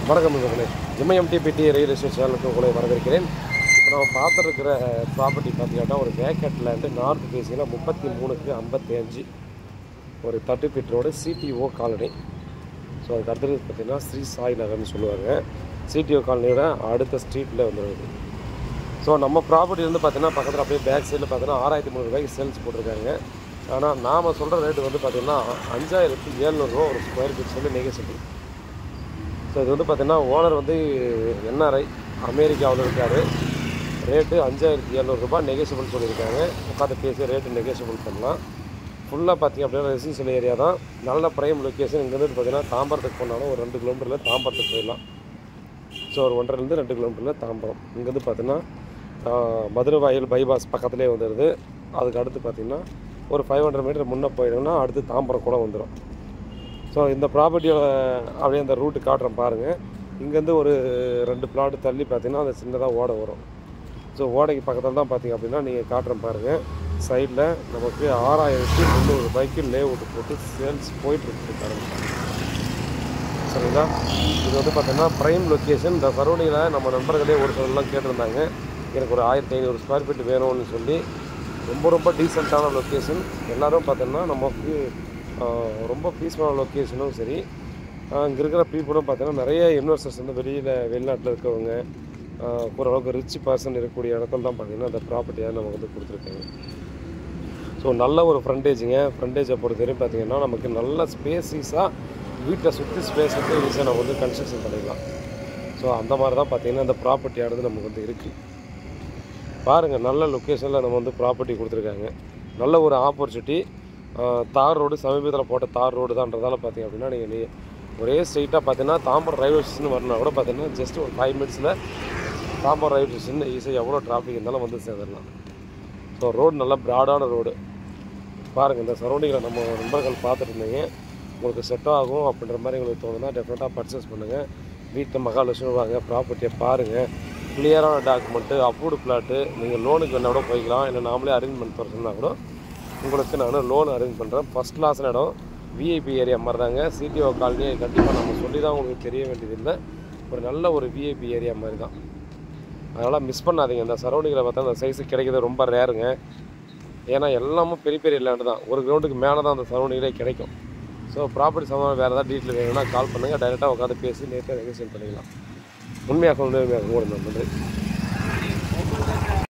வணக்கம் நண்பர்களே, எம்ஐஎம்டிபிடி real estate சேனலுக்கு உங்களை வரவேற்கிறேன். இப்போ நம்ம பார்த்துருக்கிற ப்ராப்பர்ட்டி பார்த்தீங்கன்னா ஒரு வேக்கட் லேண்டு நார்த் பேசியில் 33க்கு 55 ஒரு 30 feet road CTO colony. So அதுக்கு அடுத்தது பார்த்திங்கன்னா ஸ்ரீ சாய் நகர்னு சொல்லுவாங்க. சிடிஓ காலனியோட அடுத்த ஸ்ட்ரீட்டில் வந்துடுது. ஸோ நம்ம ப்ராப்பர்ட்டி வந்து பார்த்திங்கன்னா பக்கத்தில் அப்படியே பேக் சைடில் பார்த்தீங்கன்னா 6,300 ரூபாய்க்கு சேல்ஸ் போட்டிருக்காங்க. ஆனால் நாம் சொல்கிற ரேட்டு வந்து பார்த்திங்கன்னா 5,700 ஒரு ஸ்கொயர் ஃபீட் சொல்லி நெகோசியபிள். ஸோ இது வந்து பார்த்திங்கன்னா ஓனர் வந்து என்ஆர்ஐ அமெரிக்காவில் இருக்கார். ரேட்டு 5,700 ரூபாய் நெகோசியபிள் சொல்லியிருக்காங்க. உட்காந்து பேசி ரேட்டு நெகோசியபிள் பண்ணலாம். ஃபுல்லாக பார்த்திங்க அப்படின்னா ரெசிடென்ஷியல் ஏரியா தான். நல்ல ப்ரைம் லொக்கேஷன். இங்கேருந்து பார்த்திங்கன்னா தாம்பரத்துக்கு போனாலும் ஒரு 2 கிலோமீட்டரில் தாம்பரத்துக்கு போயிடலாம். ஸோ ஒரு 1.5 2 கிலோமீட்டரில் தாம்பரம். இங்கேருந்து பார்த்திங்கன்னா மதுரை வாயில் பைபாஸ் பக்கத்துலேயே வந்துடுது. அதுக்கு அடுத்து பார்த்திங்கன்னா ஒரு 500 மீட்டர் முன்னே போயிடுங்கன்னா அடுத்து தாம்பரம் கூட வந்துடும். ஸோ இந்த ப்ராப்பர்ட்டியோட அப்படியே அந்த ரூட்டு காட்டுறேன் பாருங்கள். இங்கேருந்து ஒரு 2 பிளாட் தள்ளி பார்த்திங்கன்னா அந்த சின்னதாக ஓடை வரும். ஸோ ஓடைக்கு பக்கத்தில் தான் பார்த்திங்க அப்படின்னா நீங்கள் காட்டுறேன் பாருங்கள். சைடில் நமக்கு 6,300 ரூபாய்க்கு லே அவுட் போட்டு சேல்ஸ் போயிட்டுருக்கு பாருங்கள். சரிங்களா? இது வந்து பார்த்திங்கன்னா ப்ரைம் லொக்கேஷன். இந்த சரௌண்டிங்கில் நம்ம நண்பர்களே ஒரு சிலர்லாம் கேட்டிருந்தாங்க, எனக்கு ஒரு 1,500 ஸ்கொயர் ஃபீட் வேணும்னு சொல்லி. ரொம்ப டீசெண்டான லொக்கேஷன். எல்லோரும் பார்த்திங்கன்னா நமக்கு ரொம்ப பீஸ்ஃபுல்லான லொக்கேஷனும் சரி. இங்கே இருக்கிற பீப்புளும் பார்த்தீங்கன்னா நிறைய இன்வெஸ்டர்ஸ் வந்து வெளிநாட்டில் இருக்கவங்க, ஓரளவுக்கு ரிச் பர்சன் இருக்கக்கூடிய இடத்துல தான் பார்த்திங்கன்னா அந்த ப்ராப்பர்ட்டியாக நமக்கு வந்து கொடுத்துருக்காங்க. ஸோ நல்ல ஒரு ஃப்ரண்டேஜுங்க. ஃப்ரண்டேஜை பொறுத்தவரையும் பார்த்திங்கன்னா நமக்கு நல்ல ஸ்பேஸிஸாக வீட்டை சுற்றி ஸ்பேஸ் வந்து ஈஸியாக நம்ம வந்து கன்ஸ்ட்ரக்ஷன் பண்ணிக்கலாம். ஸோ அந்த மாதிரி தான் பார்த்திங்கன்னா இந்த ப்ராப்பர்ட்டியானது நமக்கு வந்து இருக்குது. பாருங்கள், நல்ல லொக்கேஷனில் நம்ம வந்து ப்ராப்பர்ட்டி கொடுத்துருக்காங்க. நல்ல ஒரு ஆப்பர்ச்சுனிட்டி. தார் ரோடு சமீபத்தில் போட்ட தார் ரோடு தான்றதால பார்த்திங்க அப்படின்னா நீங்கள் ஒரே ஸ்ட்ரெயிட்டாக பார்த்தீங்கன்னா தாம்பரம் ரயில்வே ஸ்டேஷன் வரணும் கூட பார்த்திங்கன்னா ஜஸ்ட் ஒரு 5 மினிட்ஸில் தாம்பரம் ரயில்வே ஸ்டேஷன் ஈஸியாக எவ்வளோ டிராஃபிக் இருந்தாலும் வந்து சேர்ந்துடலாம். ஸோ ரோடு நல்லா ப்ராடான ரோடு. பாருங்கள், இந்த சரௌண்டிங்கில் நம்ம நண்பர்கள் பார்த்துட்டு இருந்தீங்க. உங்களுக்கு செட் ஆகும் அப்படின்ற மாதிரி உங்களுக்கு தோணுன்னா டெஃபினட்டாக பர்ச்சேஸ் பண்ணுங்கள். வீட்டை மகாலட்சுமி வாங்க, ப்ராப்பர்ட்டியை பாருங்கள். கிளியரான டாக்குமெண்ட்டு, அப்ரூவ்டு பிளாட்டு. நீங்கள் லோனுக்கு வேணால் கூட போய்க்கலாம். இல்லை நாமளே அரேஞ்ச் பண்ணி தர சொன்னால் கூட உங்களுக்கு நான் லோன் அரேஞ்ச் பண்ணுறேன். ஃபஸ்ட் கிளாஸில் இடம், விஐபி ஏரியா மாதிரி தாங்க. சிடிஓ காலனி கண்டிப்பாக நம்ம சொல்லி தான் உங்களுக்கு தெரிய வேண்டியதில்லை. ஒரு நல்ல ஒரு விஐபி ஏரியா மாதிரி தான். அதனால் மிஸ் பண்ணாதீங்க. இந்த சரௌண்டிங்கில் பார்த்தா அந்த சைஸு கிடைக்கிறது ரொம்ப ரேருங்க. ஏன்னா எல்லாமும் பெரிய லேண்டு தான். ஒரு கிரவுண்டுக்கு மேலே தான் அந்த சரௌண்டிங்கிலே கிடைக்கும். ஸோ ப்ராப்பர்ட்டி சம்பந்தமாக வேறு ஏதாவது டீட்டெயில் வேணும்னா கால் பண்ணுங்கள். டைரெக்டாக உட்காந்து பேசி நேற்று நெகோசியேட் பண்ணிக்கலாம். உண்மையாக நன்றி.